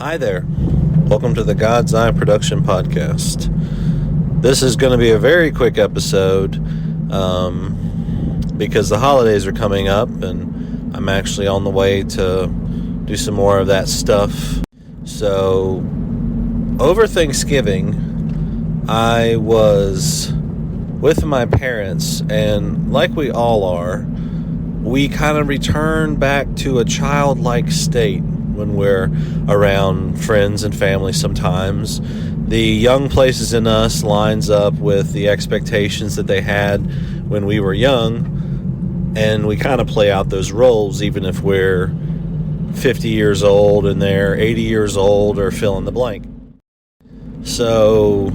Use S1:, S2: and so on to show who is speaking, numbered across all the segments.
S1: Hi there. Welcome to the God's Eye Production Podcast. This is going to be a very quick episode because the holidays are coming up and I'm actually on the way to do some more of that stuff. So, over Thanksgiving, I was with my parents, and like we all are, we kind of return back to a childlike state when we're around friends and family sometimes. The young places in us lines up with the expectations that they had when we were young, and we kind of play out those roles even if we're 50 years old and they're 80 years old or fill in the blank. So,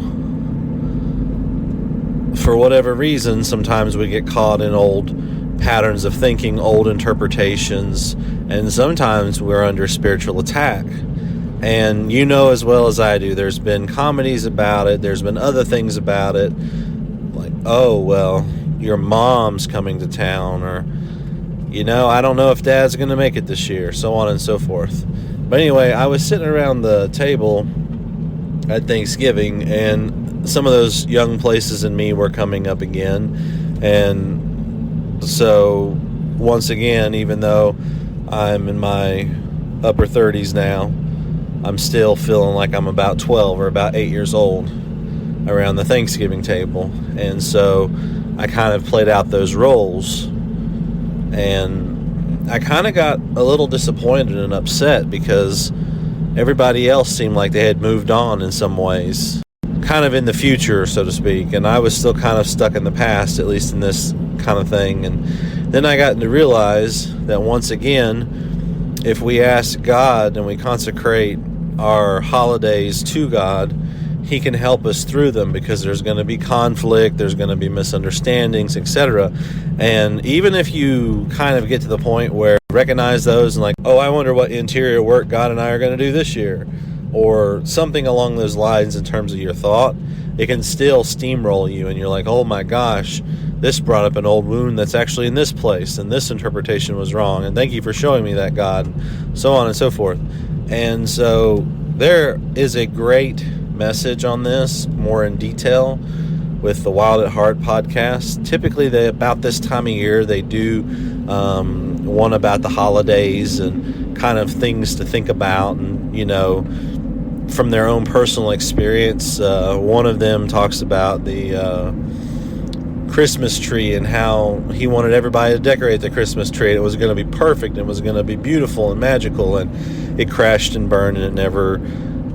S1: for whatever reason, sometimes we get caught in old patterns of thinking, old interpretations, and sometimes we're under spiritual attack. And you know as well as I do, there's been comedies about it, there's been other things about it, like, oh, well, your mom's coming to town, or, you know, I don't know if dad's going to make it this year, so on and so forth. But anyway, I was sitting around the table at Thanksgiving, and some of those young places in me were coming up again, and so, once again, even though I'm in my upper 30s now, I'm still feeling like I'm about 12 or about 8 years old around the Thanksgiving table. And so, I kind of played out those roles. And I kind of got a little disappointed and upset because everybody else seemed like they had moved on in some ways. Kind of in the future, so to speak, and I was still kind of stuck in the past, at least in this kind of thing. And then I got to realize that once again, if we ask God and we consecrate our holidays to God, He can help us through them, because there's going to be conflict, there's going to be misunderstandings, etc. And even if you kind of get to the point where you recognize those and like, oh, I wonder what interior work God and I are going to do this year, or something along those lines in terms of your thought, it can still steamroll you, and you're like, oh my gosh, this brought up an old wound that's actually in this place, and this interpretation was wrong, and thank you for showing me that, God, so on and so forth. And so there is a great message on this, more in detail, with the Wild at Heart podcast. Typically, about this time of year, they do one about the holidays and kind of things to think about, and, you know, from their own personal experience. One of them talks about the Christmas tree and how he wanted everybody to decorate the Christmas tree. It was going to be perfect. It was going to be beautiful and magical, and it crashed and burned, and it never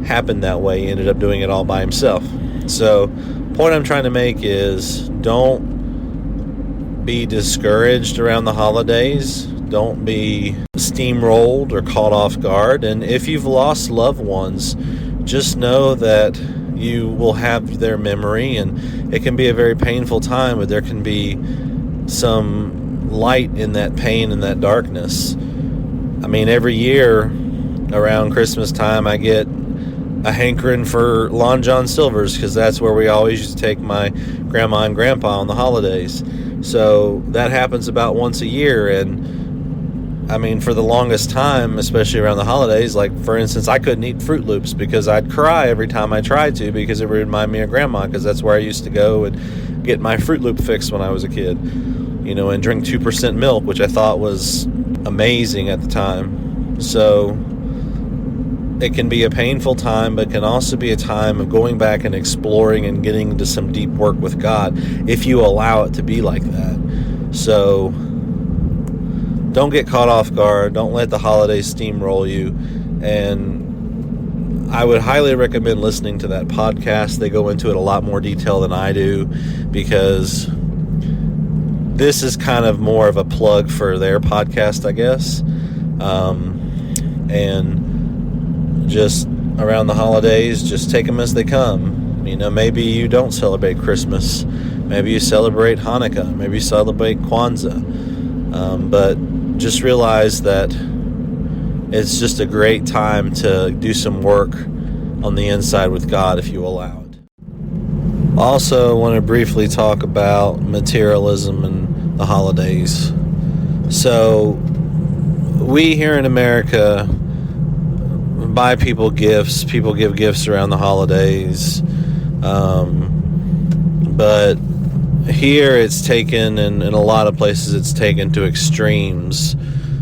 S1: happened that way. He ended up doing it all by himself. So, point I'm trying to make is, don't be discouraged around the holidays. Don't be steamrolled or caught off guard. And if you've lost loved ones, just know that you will have their memory, and it can be a very painful time, but there can be some light in that pain and that darkness. I mean, every year around Christmas time, I get a hankering for Long John Silver's, because that's where we always used to take my grandma and grandpa on the holidays. So that happens about once a year, and I mean, for the longest time, especially around the holidays, like, for instance, I couldn't eat Fruit Loops because I'd cry every time I tried to, because it would remind me of Grandma, because that's where I used to go and get my Fruit Loop fix when I was a kid, you know, and drink 2% milk, which I thought was amazing at the time. So it can be a painful time, but it can also be a time of going back and exploring and getting into some deep work with God, if you allow it to be like that. So don't get caught off guard. Don't let the holidays steamroll you. And I would highly recommend listening to that podcast. They go into it a lot more detail than I do, because this is kind of more of a plug for their podcast, I guess. And just around the holidays, just take them as they come. You know, maybe you don't celebrate Christmas. Maybe you celebrate Hanukkah. Maybe you celebrate Kwanzaa. But just realize that it's just a great time to do some work on the inside with God, if you allow it. Also, I want to briefly talk about materialism and the holidays. So, we here in America buy people gifts. People give gifts around the holidays. But here it's taken, and in a lot of places it's taken to extremes.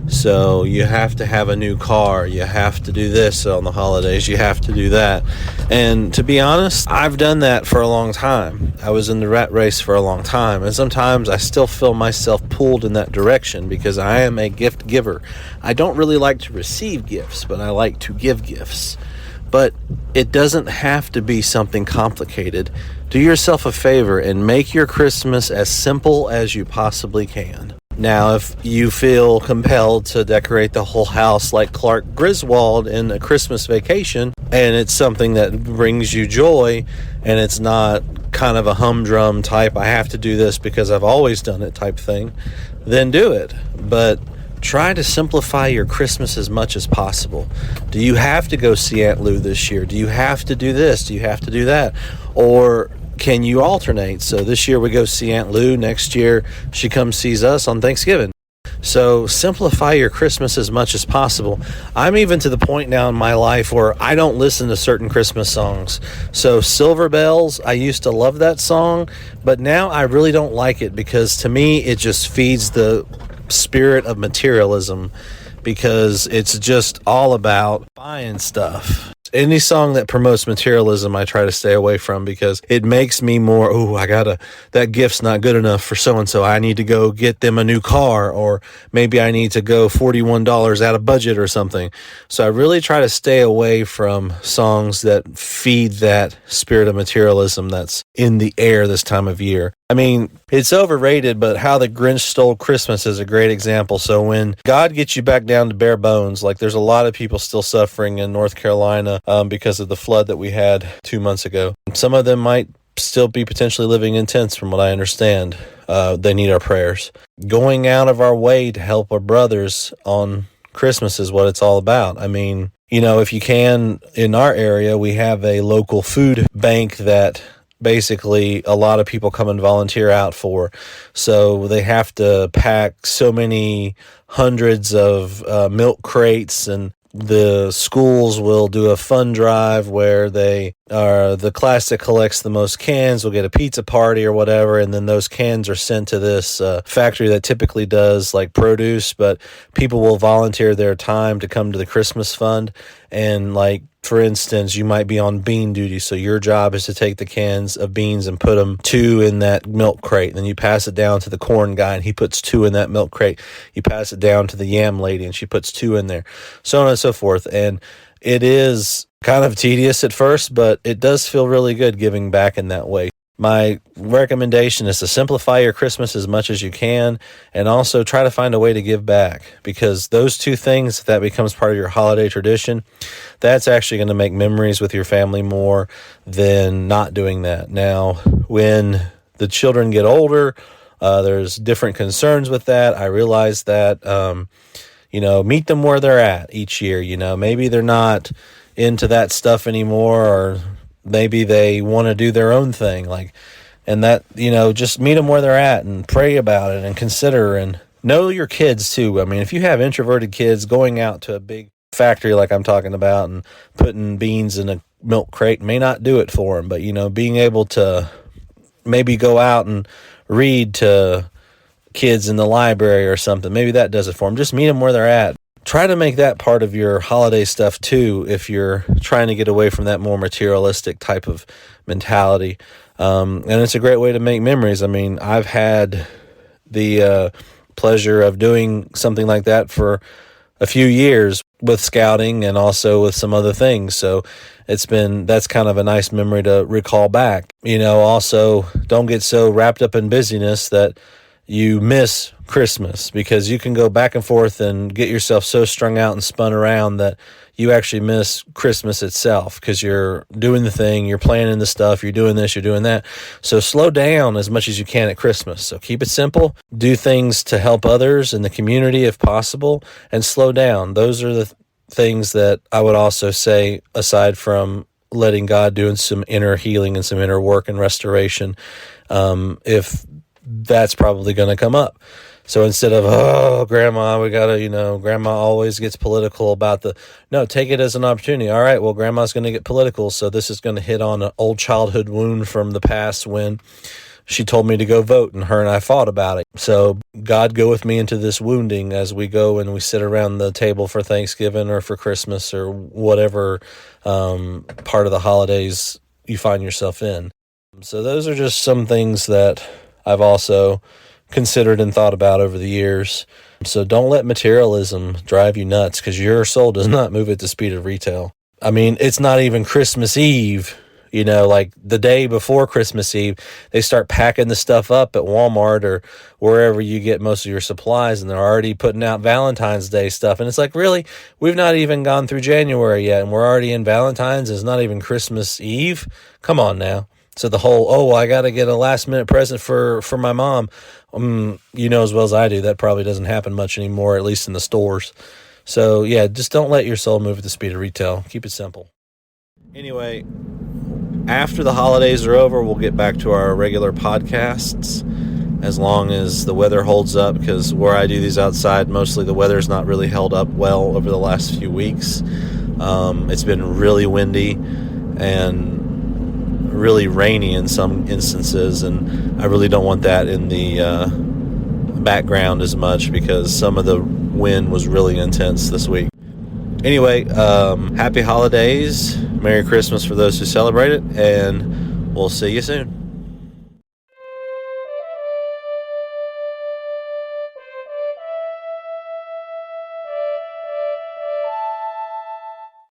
S1: So you have to have a new car, you have to do this on the holidays, you have to do that. And to be honest, I've done that for a long time. I was in the rat race for a long time, and sometimes I still feel myself pulled in that direction because I am a gift giver. I don't really like to receive gifts, but I like to give gifts. But it doesn't have to be something complicated. Do yourself a favor and make your Christmas as simple as you possibly can. Now, if you feel compelled to decorate the whole house like Clark Griswold in A Christmas Vacation, and it's something that brings you joy, and it's not kind of a humdrum type, I have to do this because I've always done it type thing, then do it. But try to simplify your Christmas as much as possible. Do you have to go see Aunt Lou this year? Do you have to do this? Do you have to do that? Or can you alternate? So this year we go see Aunt Lou. Next year she comes sees us on Thanksgiving. So simplify your Christmas as much as possible. I'm even to the point now in my life where I don't listen to certain Christmas songs. So Silver Bells, I used to love that song, but now I really don't like it because to me it just feeds the spirit of materialism because it's just all about buying stuff. Any song that promotes materialism, I try to stay away from because it makes me more, that gift's not good enough for so-and-so. I need to go get them a new car, or maybe I need to go $41 out of budget or something. So I really try to stay away from songs that feed that spirit of materialism that's in the air this time of year. I mean, it's overrated, but How the Grinch Stole Christmas is a great example. So when God gets you back down to bare bones, like there's a lot of people still suffering in North Carolina because of the flood that we had 2 months ago. Some of them might still be potentially living in tents from what I understand. They need our prayers. Going out of our way to help our brothers on Christmas is what it's all about. I mean, if you can, in our area, we have a local food bank that basically a lot of people come and volunteer out for. So they have to pack so many hundreds of milk crates, and the schools will do a fund drive where the class that collects the most cans will get a pizza party or whatever, and then those cans are sent to this factory that typically does like produce, but people will volunteer their time to come to the Christmas fund. And like, for instance, you might be on bean duty, so your job is to take the cans of beans and put them 2 in that milk crate. And then you pass it down to the corn guy, and he puts 2 in that milk crate. You pass it down to the yam lady, and she puts 2 in there, so on and so forth. And it is kind of tedious at first, but it does feel really good giving back in that way. My recommendation is to simplify your Christmas as much as you can, and also try to find a way to give back, because those 2 things, that becomes part of your holiday tradition, that's actually going to make memories with your family more than not doing that. Now, when the children get older, there's different concerns with that. I realize that, meet them where they're at each year. Maybe they're not into that stuff anymore, or maybe they want to do their own thing, and that, just meet them where they're at and pray about it and consider, and know your kids too. I mean, if you have introverted kids, going out to a big factory like I'm talking about and putting beans in a milk crate may not do it for them, but being able to maybe go out and read to kids in the library or something, maybe that does it for them. Just meet them where they're at. Try to make that part of your holiday stuff too, if you're trying to get away from that more materialistic type of mentality. And it's a great way to make memories. I mean, I've had the pleasure of doing something like that for a few years with scouting and also with some other things. So that's kind of a nice memory to recall back. Also, don't get so wrapped up in busyness that you miss Christmas, because you can go back and forth and get yourself so strung out and spun around that you actually miss Christmas itself, because you're doing the thing, you're planning the stuff, you're doing this, you're doing that. So slow down as much as you can at Christmas. So keep it simple, do things to help others in the community if possible, and slow down. Those are the things that I would also say, aside from letting God do some inner healing and some inner work and restoration. If that's probably going to come up. So instead of, oh, grandma, we got to, grandma always gets political about no, take it as an opportunity. All right, well, grandma's going to get political, so this is going to hit on an old childhood wound from the past when she told me to go vote, and her and I fought about it. So God, go with me into this wounding as we go and we sit around the table for Thanksgiving or for Christmas or whatever part of the holidays you find yourself in. So those are just some things that I've also considered and thought about over the years. So don't let materialism drive you nuts, because your soul does not move at the speed of retail. I mean, it's not even Christmas Eve. Like the day before Christmas Eve, they start packing the stuff up at Walmart or wherever you get most of your supplies, and they're already putting out Valentine's Day stuff. And it's like, really? We've not even gone through January yet, and we're already in Valentine's. It's not even Christmas Eve? Come on now. So the whole, I got to get a last-minute present for my mom. As well as I do, that probably doesn't happen much anymore, at least in the stores. So, yeah, just don't let your soul move at the speed of retail. Keep it simple. Anyway, after the holidays are over, we'll get back to our regular podcasts as long as the weather holds up, because where I do these outside, mostly the weather's not really held up well over the last few weeks. It's been really windy and really rainy in some instances, and I really don't want that in the background as much, because some of the wind was really intense this week. Anyway, happy holidays, Merry Christmas for those who celebrate it, and we'll see you soon.